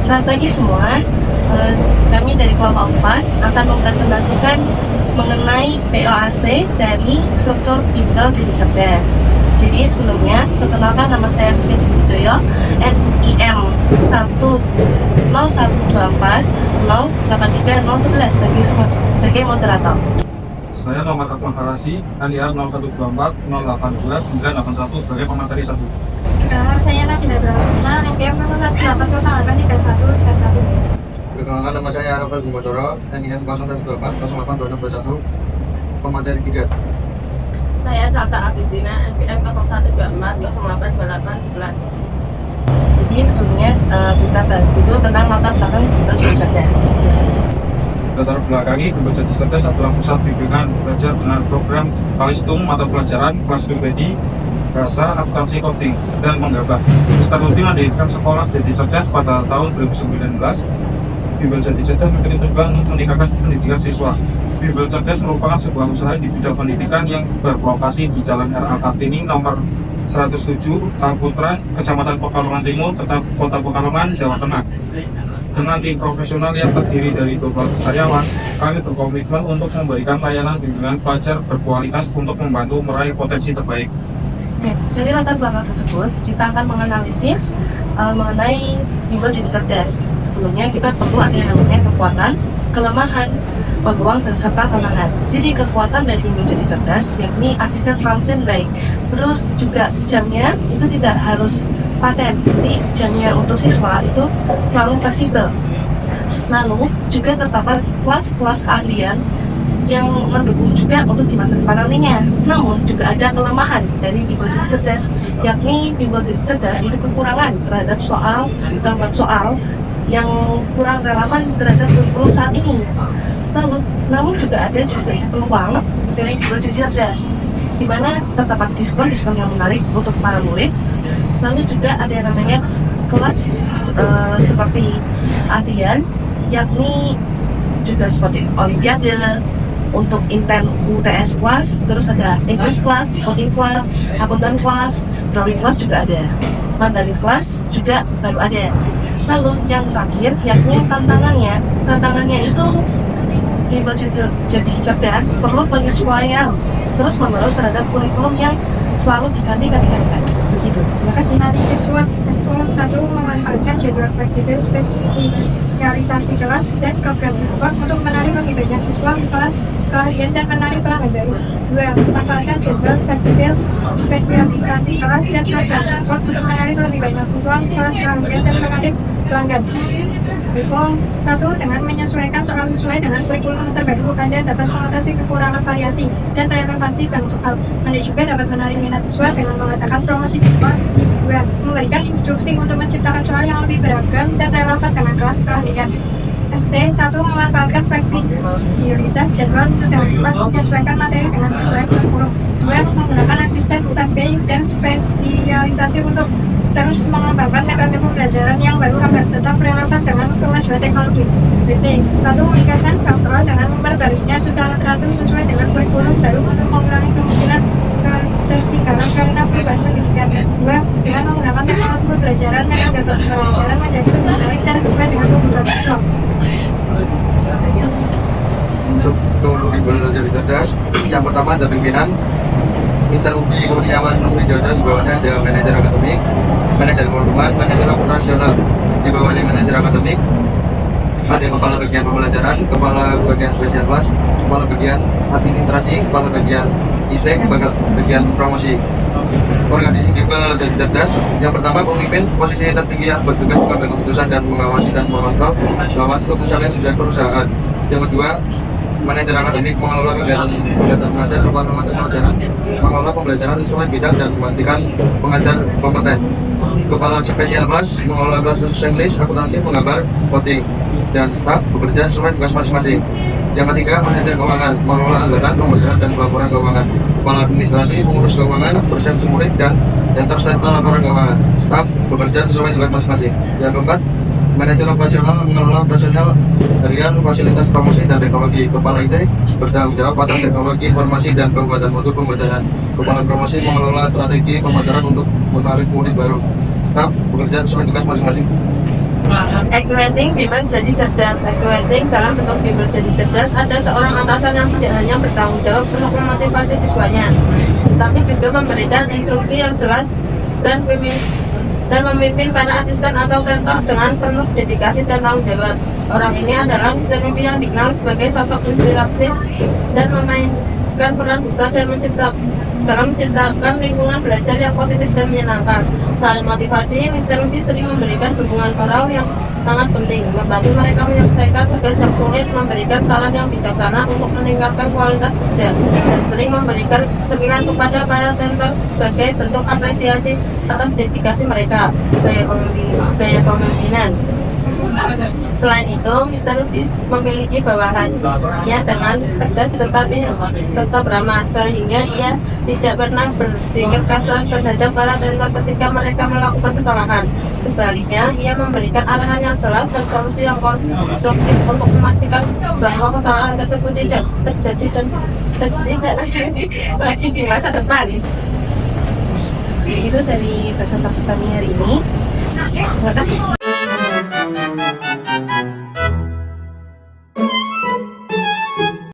Selamat pagi semua. Kami dari kelompok 4 akan mempresentasikan mengenai POAC dari struktur Bimbel Jadi Cerdas. Jadi sebelumnya, perkenalkan nama saya Fitri Sujoyo, NIM 10124083011 sebagai moderator. Saya Muhammad Akmal Harasi, NIR 0142082 sebagai pemateri 1. Saya Nadina Brahma, NPM 018083131. Perkenalkan, nama saya Rafael Gumadoro, NIM 0124082621, pemateri 3. Saya Salsa Abizina, NPM 0124082811. Jadi sebelumnya kita bahas dulu tentang latar belakang Bimbel Jadi Cerdas. Latar belakangi Bimbel Jadi Cerdas adalah pusat bimbingan belajar dengan program Kalistung mata pelajaran kelas pribadi, bahasa, akuntansi, coding, dan menggambar. Ustaz Lutfi mendirikan sekolah Jadi Cerdas pada tahun 2019. Bimbel Jadi Cerdas memiliki tujuan untuk meningkatkan pendidikan siswa. Bimbel Cerdas merupakan sebuah usaha di bidang pendidikan yang berlokasi di Jalan R.A. Kartini nomor 107, Kaputra, Kecamatan Pekalongan Timur, Kota Pekalongan, Jawa Tengah. Dengan tim profesional yang terdiri dari 12 karyawan, kami berkomitmen untuk memberikan layanan bimbingan pelajar berkualitas untuk membantu meraih potensi terbaik. Oke, dari latar belakang tersebut, kita akan menganalisis mengenai Bimbel Jadi Cerdas. Sebelumnya kita perlu ada yang namanya kekuatan, kelemahan, peluang, dan serta tantangan. Jadi kekuatan dari Bimbel Jadi Cerdas yakni asisten selalu standby. Terus juga jamnya itu tidak harus paten, jadi jamnya untuk siswa itu selalu fleksibel. Lalu juga terdapat kelas-kelas keahlian yang mendukung juga untuk di masa depan nantinya. Namun juga ada kelemahan dari Bimbel Jadi Cerdas, yakni Bimbel Jadi Cerdas itu kekurangan terhadap gambar soal yang kurang relevan terhadap kurikulum saat ini. Lalu, namun juga ada peluang dari Bimbel Jadi Cerdas, di mana terdapat diskon-diskon yang menarik untuk para murid. Lalu juga ada yang namanya kelas seperti latihan, yakni juga seperti olimpiade, untuk intern UTS kelas, terus ada English class, coding class, akuntan class, drawing class juga ada, Mandarin class juga baru ada. Lalu yang terakhir yakni tantangannya itu Bimbel Jadi Cerdas perlu penyesuaian terus menerus terhadap kurikulum yang selalu diganti-gantikan. Begitu. Terima kasih. Analisis SWOT SWOT 1 memanfaatkan jadwal fleksibel, spesialisasi kelas, dan program diskon untuk menarik lebih banyak siswa ke kelas keahlian dan menarik pelanggan baru. 2. Memanfaatkan jadwal fleksibel, spesialisasi kelas, dan program diskon untuk menarik lebih banyak siswa ke kelas keahlian dan menarik pelanggan. Hukum 1. Dengan menyesuaikan soal sesuai dengan kurikulum terbaru, Anda dapat mengatasi kekurangan variasi dan relevansi bank soal. Anda juga dapat menarik minat siswa dengan mengatakan promosi diskon. 2. Memberikan instruksi untuk menciptakan soal yang lebih beragam dan relevan dengan kelas keahlian. ST 1. Memanfaatkan fleksibilitas jadwal dengan cepat menyesuaikan materi dengan program kurikulum. 2. Menggunakan asisten standby dan spesialisasi untuk terus mengembangkan metode pembelajaran yang baru agar tetap relevan dengan kemajuan teknologi. BT 1. Meningkatkan faktual dengan memperbarusinya secara teratur sesuai dengan kurikulum baru untuk mengurangi kemungkinan ketertinggalan karena perubahan pendidikan. 2. Dengan menggunakan teknologi pembelajaran metode pembelajaran menjadi lebih menarik dan sesuai dengan kebutuhan siswa. Struktur Bimbel Jadi Cerdas, yang pertama ada pimpinan Mr. Uki Kurniawan Nugrojono, di bawahnya ada manajer akademik, manajer pengembangan, manajer operasional. Di bawahnya manajer akademik ada kepala bagian pembelajaran, kepala bagian spesial kelas, kepala bagian administrasi, kepala bagian IT, kepala bagian promosi. Organisasi Bimbel Jadi Cerdas, yang pertama pemimpin, posisi tertinggi yang bertugas mengambil keputusan dan mengawasi dan mengontrol lawan untuk mencapai tujuan perusahaan. Yang kedua, manajer akademik mengelola kegiatan mengajar, kepala mata pelajaran mengelola pembelajaran sesuai bidang dan memastikan pengajar kompeten. Kepala spesial kelas mengelola kelas khusus English, akuntansi, menggambar, coding, dan staf bekerja sesuai tugas masing-masing. Yang ketiga, manajer keuangan mengelola anggaran, pembayaran, dan pelaporan keuangan. Kepala administrasi mengurus keuangan, persepsi murid, dan terserta laporan keuangan. Staf bekerja sesuai tugas masing-masing. Yang keempat, manajer operasional mengelola operasional harian, fasilitas promosi dan teknologi. Kepala IT bertanggung jawab atas teknologi informasi dan pembuatan mutu pembelajaran. Kepala promosi mengelola strategi pemasaran untuk menarik murid baru. Staf bekerja sesuai tugas masing-masing. Equating Bimbel jadi cerdas. Equating dalam bentuk Bimbel jadi cerdas ada seorang atasan yang tidak hanya bertanggung jawab untuk memotivasi siswanya, tapi juga memberikan instruksi yang jelas dan memimpin para asisten atau tentor dengan penuh dedikasi dan tanggung jawab. Orang ini adalah Mr. Ruby yang dikenal sebagai sosok inspiratif dan memainkan peran besar dalam menciptakan lingkungan belajar yang positif dan menyenangkan. Selain motivasi, Mr. Ruby sering memberikan dukungan moral yang sangat penting, membantu mereka menyelesaikan tugas yang sulit, memberikan saran yang bijaksana untuk meningkatkan kualitas kerja, dan sering memberikan cemilan kepada para tentor sebagai bentuk apresiasi atas dedikasi mereka. Gaya pemimpinan. Selain itu, Mr. Ruby memiliki bawahannya dengan tegas tetapi tetap ramah, sehingga ia tidak pernah bersikap kasar terhadap para tentor ketika mereka melakukan kesalahan. Sebaliknya, ia memberikan arahan yang jelas dan solusi yang konstruktif untuk memastikan bahwa kesalahan tersebut tidak terjadi lagi di masa depan. Itu dari presentasi kami hari ini. Terima kasih.